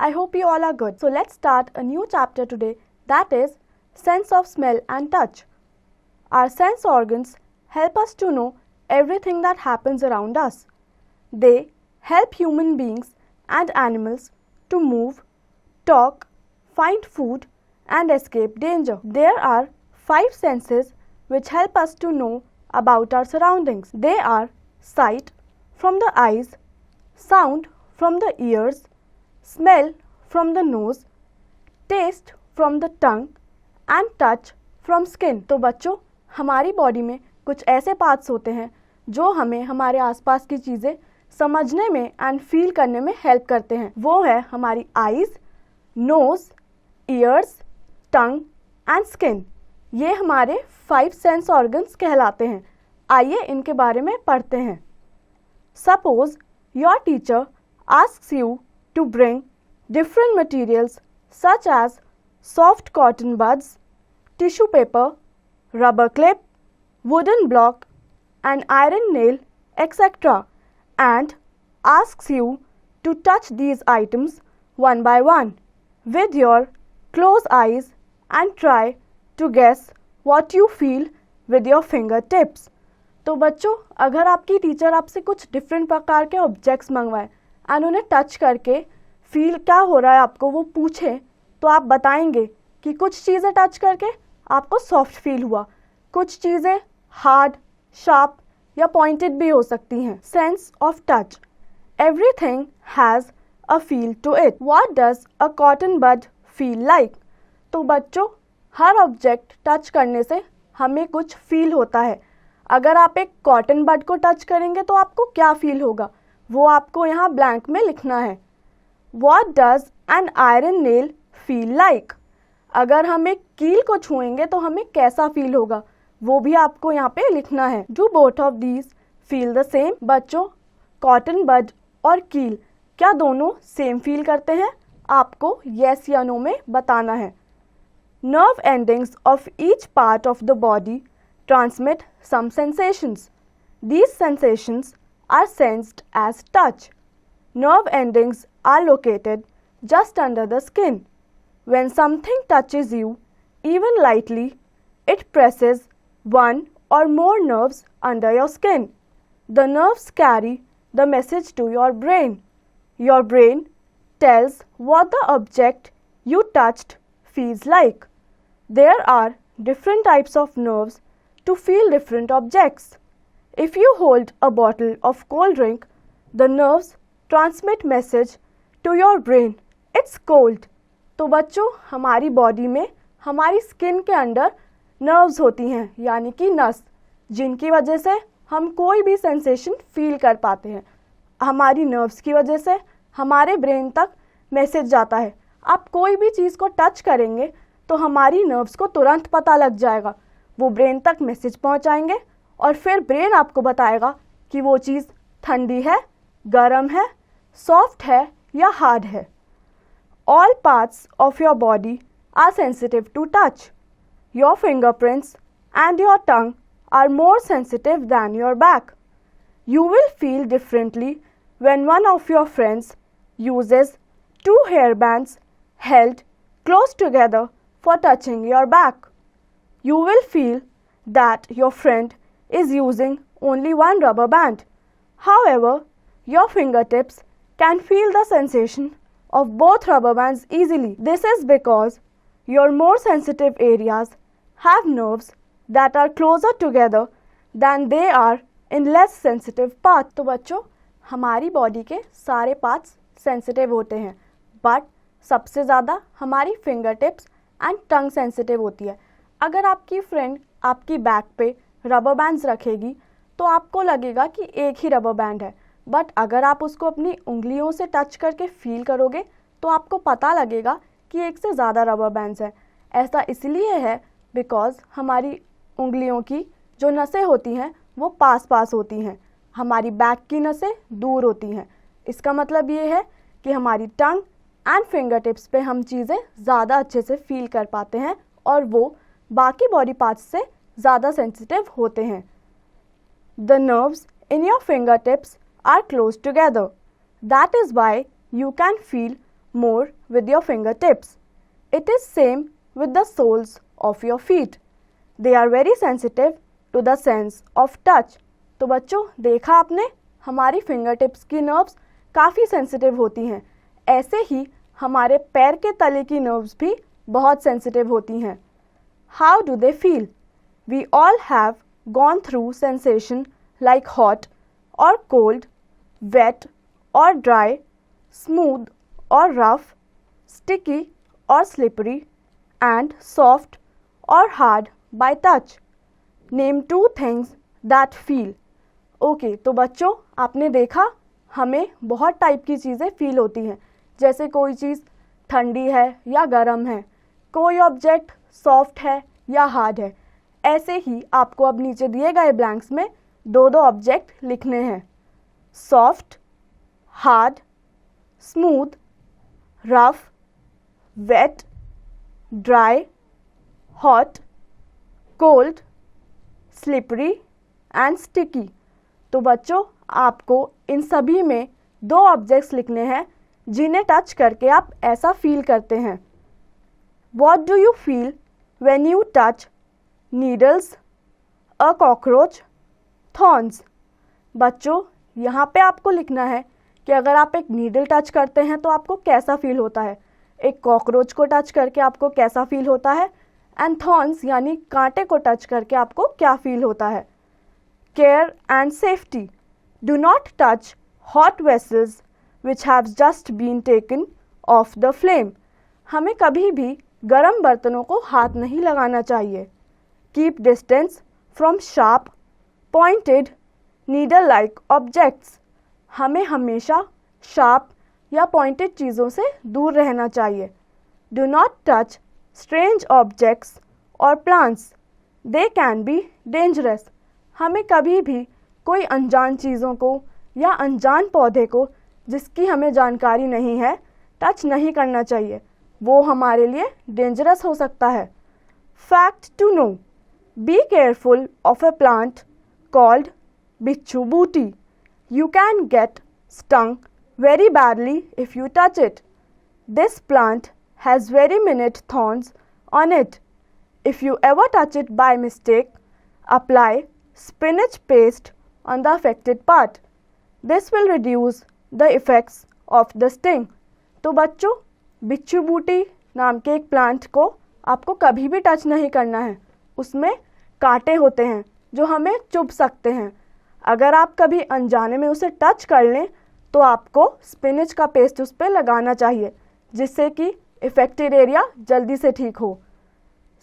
I hope you all are good. So let's start a new chapter today, that is sense of smell and touch. Our sense organs help us to know everything that happens around us. They help human beings and animals to move, talk, find food and escape danger. There are 5 senses which help us to know about our surroundings. They are sight from the eyes, sound from the ears, smell from the nose, taste from the tongue and touch from skin. तो बच्चों, हमारी body में कुछ ऐसे parts होते हैं जो हमें हमारे आसपास की चीज़ें समझने में एंड फील करने में हेल्प करते हैं. वो है हमारी eyes, nose, ears, tongue and skin. ये हमारे 5 सेंस ऑर्गन्स कहलाते हैं. आइए इनके बारे में पढ़ते हैं. Suppose your teacher asks you to bring different materials such as soft cotton buds, tissue paper, rubber clip, wooden block, an iron nail, etc. and asks you to touch these items one by one with your closed eyes and try to guess what you feel with your fingertips. तो बच्चों, अगर आपकी teacher आपसे कुछ different प्रकार के objects मंगवाए and उन्हें टच करके फील क्या हो रहा है आपको वो पूछे, तो आप बताएंगे कि कुछ चीज़ें टच करके आपको सॉफ्ट फील हुआ, कुछ चीज़ें हार्ड, शार्प या पॉइंटेड भी हो सकती हैं. Sense of touch. Everything has a feel to it. What does a cotton bud feel like? तो बच्चों, हर ऑब्जेक्ट टच करने से हमें कुछ फील होता है. अगर आप एक कॉटन बड को टच करेंगे तो आपको क्या फील होगा, वो आपको यहाँ ब्लैंक में लिखना है. What does an iron nail feel like? अगर हम एक कील को छुएंगे तो हमें कैसा फील होगा, वो भी आपको यहाँ पे लिखना है. Do both of these feel the same? बच्चों, कॉटन बड और कील क्या दोनों सेम फील करते हैं? आपको yes या no में बताना है. Nerve endings of each part of the body transmit some sensations. These sensations are sensed as touch. Nerve endings are located just under the skin. When something touches you, even lightly, it presses one or more nerves under your skin. The nerves carry the message to your brain. Your brain tells what the object you touched feels like. There are different types of nerves to feel different objects. If you hold a bottle of cold drink, the nerves transmit message to your brain, it's cold. तो बच्चों, हमारी body में हमारी skin के अंदर nerves होती हैं, यानी कि नस, जिनकी वजह से हम कोई भी सेंसेशन फील कर पाते हैं. हमारी नर्व्स की वजह से हमारे ब्रेन तक मैसेज जाता है. आप कोई भी चीज़ को टच करेंगे तो हमारी नर्व्स को तुरंत पता लग जाएगा, वो ब्रेन तक मैसेज पहुंचाएंगे और फिर ब्रेन आपको बताएगा कि वो चीज़ ठंडी है, गर्म है, सॉफ्ट है या हार्ड है. All parts of your body are sensitive to touch. Your fingerprints and your tongue are more sensitive than your back. You will feel differently when one of your friends uses 2 hairbands held close together for touching your back. You will feel that your friend is using only one rubber band. However, your fingertips can feel the sensation of both rubber bands easily. This is because your more sensitive areas have nerves that are closer together than they are in less sensitive parts. तो बच्चों, हमारी body के सारे parts sensitive होते हैं, but सबसे ज़्यादा हमारी finger tips and tongue sensitive होती है. अगर आपकी फ्रेंड आपकी बैक पे रबर बैंड्स रखेगी तो आपको लगेगा कि एक ही रबर बैंड है, बट अगर आप उसको अपनी उंगलियों से टच करके फील करोगे तो आपको पता लगेगा कि एक से ज़्यादा रबर बैंड्स हैं. ऐसा इसलिए है बिकॉज हमारी उंगलियों की जो नसें होती हैं वो पास पास होती हैं, हमारी बैक की नसें दूर होती हैं. इसका मतलब ये है कि हमारी टंग एंड फिंगर टिप्स पे हम चीज़ें ज़्यादा अच्छे से फील कर पाते हैं और वो बाकी बॉडी पार्ट्स से ज़्यादा सेंसिटिव होते हैं. The nerves in your finger tips are close together. That is why you can feel more with your fingertips. It is same with the soles of your feet. They are very sensitive to the sense of touch. तो बच्चों देखा आपने, हमारी finger tips की nerves काफ़ी sensitive होती हैं. ऐसे ही हमारे पैर के तले की नर्व्स भी बहुत सेंसिटिव होती हैं. How do they feel? We all have gone through sensation like hot or cold, wet or dry, smooth or rough, sticky or slippery, and soft or hard by touch. Name 2 things that feel. Okay तो बच्चों आपने देखा हमें बहुत type की चीज़ें feel होती हैं. जैसे कोई चीज़ ठंडी है या गर्म है, कोई ऑब्जेक्ट सॉफ्ट है या हार्ड है. ऐसे ही आपको अब नीचे दिए गए ब्लैंक्स में 2 ऑब्जेक्ट लिखने हैं. Soft, hard, smooth, rough, wet, dry, hot, cold, slippery and sticky. तो बच्चों आपको इन सभी में 2 ऑब्जेक्ट्स लिखने हैं जिन्हें टच करके आप ऐसा फील करते हैं. What do you feel when you touch needles, a cockroach, thorns? बच्चों यहाँ पे आपको लिखना है कि अगर आप एक नीडल टच करते हैं तो आपको कैसा फील होता है, एक कॉकरोच को टच करके आपको कैसा फील होता है, एंड थॉर्न्स यानी कांटे को टच करके आपको क्या फील होता है. Care and safety. Do not touch hot vessels which have just been taken off the flame. हमें कभी भी गर्म बर्तनों को हाथ नहीं लगाना चाहिए. Keep distance from sharp, pointed, needle like objects. हमें हमेशा शार्प या पॉइंटेड चीज़ों से दूर रहना चाहिए. Do not touch strange objects और plants, they can be dangerous. हमें कभी भी कोई अनजान चीज़ों को या अनजान पौधे को जिसकी हमें जानकारी नहीं है टच नहीं करना चाहिए, वो हमारे लिए डेंजरस हो सकता है. Fact to know. Be careful of a plant called bichhu booti. You can get stung very badly if you touch it. This plant has very minute thorns on it. If you ever touch it by mistake, apply spinach paste on the affected part. This will reduce the effects of the sting. तो बच्चों बिच्छू बूटी नाम के एक plant को आपको कभी भी टच नहीं करना है. उसमें कांटे होते हैं जो हमें चुभ सकते हैं. अगर आप कभी अनजाने में उसे टच कर लें तो आपको स्पिनिच का पेस्ट उस पर लगाना चाहिए जिससे कि इफेक्टेड एरिया जल्दी से ठीक हो.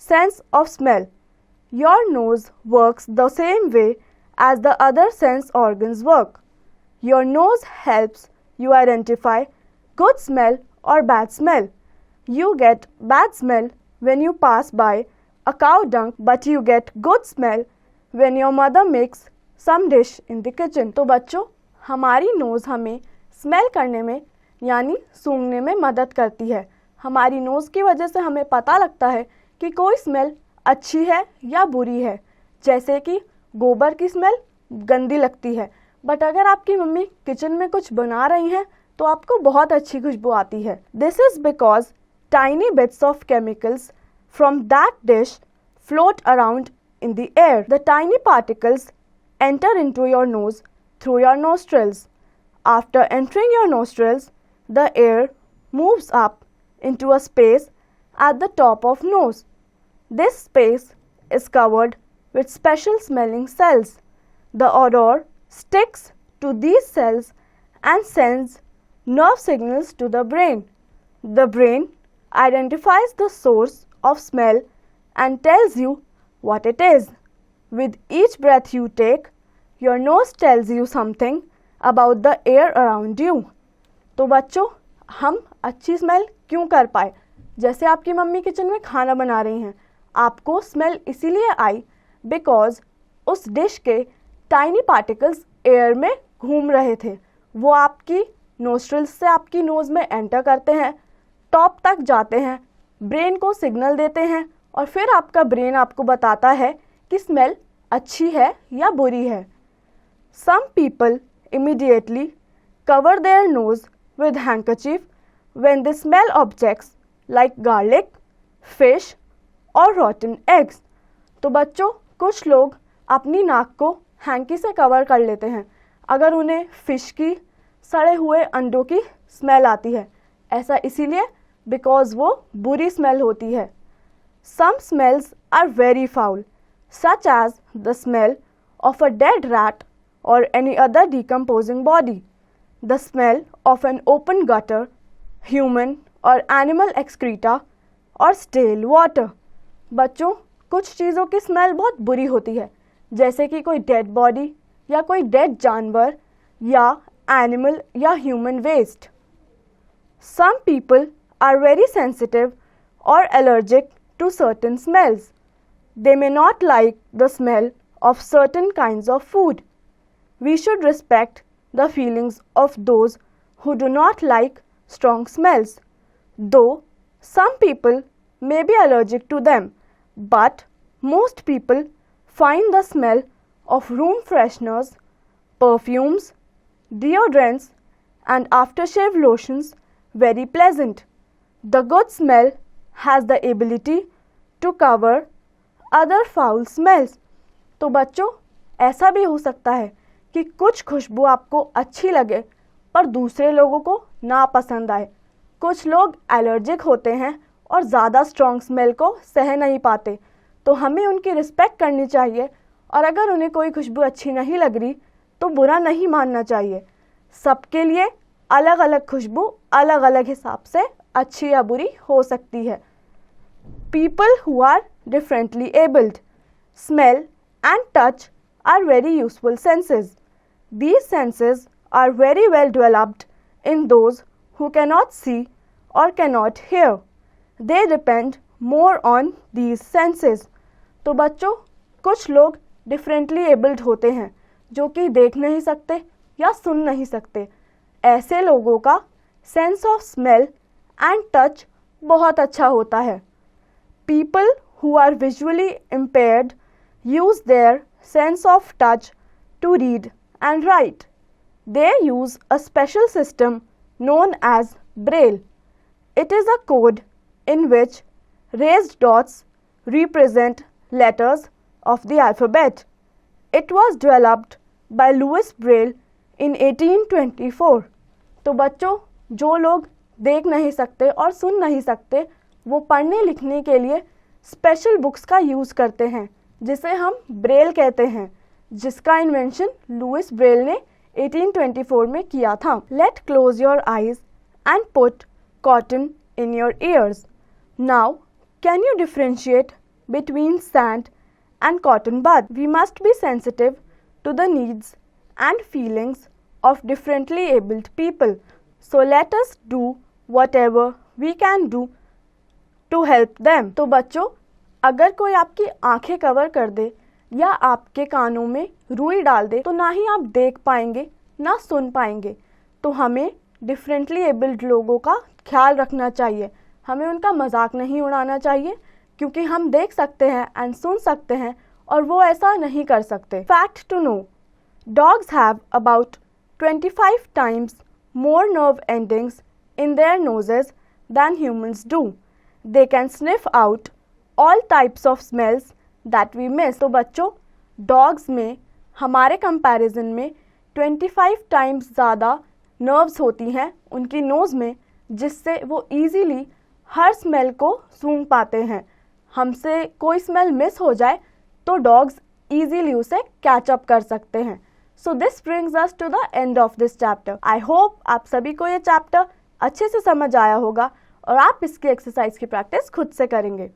Sense of smell. Your nose works the same way as the other sense organs work. Your nose helps you identify good smell और bad smell. You get bad smell when you pass by a cow dung, but you get good smell when your mother makes some dish in the kitchen. तो बच्चों हमारी nose हमें smell करने में यानी सूंघने में मदद करती है. हमारी नोज़ की वजह से हमें पता लगता है कि कोई स्मेल अच्छी है या बुरी है. जैसे कि गोबर की स्मेल गंदी लगती है, बट अगर आपकी मम्मी किचन में कुछ बना रही हैं तो आपको बहुत अच्छी खुशबू आती है. This is because tiny bits of chemicals from that dish float around in the air. The tiny particles enter into your nose through your nostrils. After entering your nostrils, the air moves up into a space at the top of nose. This space is covered with special smelling cells. The odor sticks to these cells and sends nerve signals to the brain. The brain identifies the source of smell and tells you what it is. With each breath you take, your nose tells you something about the air around you. तो बच्चों हम अच्छी smell क्यों कर पाए? जैसे आपकी mummy kitchen में खाना बना रही हैं, आपको स्मेल इसीलिए आई बिकॉज उस डिश के टाइनी पार्टिकल्स एयर में घूम रहे थे. वो आपकी नोस्ट्रिल्स से आपकी नोज़ में एंटर करते हैं, टॉप तक जाते हैं, ब्रेन को सिग्नल देते हैं और फिर आपका ब्रेन आपको बताता है कि स्मेल अच्छी है या बुरी है. Some people immediately cover their nose with handkerchief when they smell objects like garlic, fish और rotten eggs. तो बच्चों, कुछ लोग अपनी नाक को हैंकी से कवर कर लेते हैं अगर उन्हें फिश की, सड़े हुए अंडों की स्मेल आती है. ऐसा इसीलिए बिकॉज वो बुरी स्मेल होती है. Some smells are very foul, such as the smell of a dead rat or any other decomposing body, the smell of an open gutter, human or animal excreta और stale water. बच्चों, कुछ चीज़ों की smell बहुत बुरी होती है, जैसे कि कोई डेड बॉडी या कोई डेड जानवर या एनिमल या human waste. Some people are very sensitive or allergic to certain smells. They may not like the smell of certain kinds of food. We should respect the feelings of those who do not like strong smells, though some people may be allergic to them, but most people find the smell of room fresheners, perfumes, deodorants and aftershave lotions very pleasant. The good smell has the ability to cover other foul smells. तो बच्चों, ऐसा भी हो सकता है कि कुछ खुशबू आपको अच्छी लगे पर दूसरे लोगों को ना पसंद आए. कुछ लोग एलर्जिक होते हैं और ज़्यादा स्ट्रॉन्ग स्मेल को सह नहीं पाते, तो हमें उनकी रिस्पेक्ट करनी चाहिए और अगर उन्हें कोई खुशबू अच्छी नहीं लग रही तो बुरा नहीं मानना चाहिए. सबके लिए अलग अलग खुशबू अलग अलग हिसाब से अच्छी या बुरी हो सकती है. People who are differently abled, smell and touch are very useful senses. These senses are very well developed in those who cannot see or cannot hear. They depend more on these senses. तो बच्चों, कुछ लोग differently abled होते हैं जो कि देख नहीं सकते या सुन नहीं सकते. ऐसे लोगों का sense of smell and touch बहुत अच्छा होता है. People who are visually impaired use their sense of touch to read and write. They use a special system known as Braille. It is a code in which raised dots represent letters of the alphabet. It was developed by Louis Braille in 1824. तो बच्चों, जो लोग देख नहीं सकते और सुन नहीं सकते वो पढ़ने लिखने के लिए स्पेशल बुक्स का यूज़ करते हैं जिसे हम ब्रेल कहते हैं, जिसका इन्वेंशन लुइस ब्रेल ने 1824 में किया था. Let close your eyes and put cotton in your ears. Now can you differentiate between sand and cotton bud? We must be sensitive to the needs and feelings of differently abled people. So let us do whatever we can do to help them. तो बच्चों, अगर कोई आपकी आंखें cover कर दे या आपके कानों में रुई डाल दे तो ना ही आप देख पाएंगे ना सुन पाएंगे. तो हमें डिफरेंटली एबल्ड लोगों का ख्याल रखना चाहिए. हमें उनका मजाक नहीं उड़ाना चाहिए क्योंकि हम देख सकते हैं एंड सुन सकते हैं और वो ऐसा नहीं कर सकते. Fact to know, dogs have about 25 times more nerve endings in their noses than humans do. They can sniff out all types of smells that we miss. तो बच्चों, डॉग्स में हमारे कंपैरिजन में 25 टाइम्स ज़्यादा नर्व्स होती हैं उनकी nose में, जिससे वो ईजीली हर स्मेल को सूंघ पाते हैं. हमसे कोई स्मेल मिस हो जाए तो डॉग्स ईजीली उसे कैच अप कर सकते हैं. So this brings us to the end of this chapter. I hope आप सभी को ये चैप्टर अच्छे से समझ आया होगा और आप इसकी एक्सरसाइज की प्रैक्टिस खुद से करेंगे.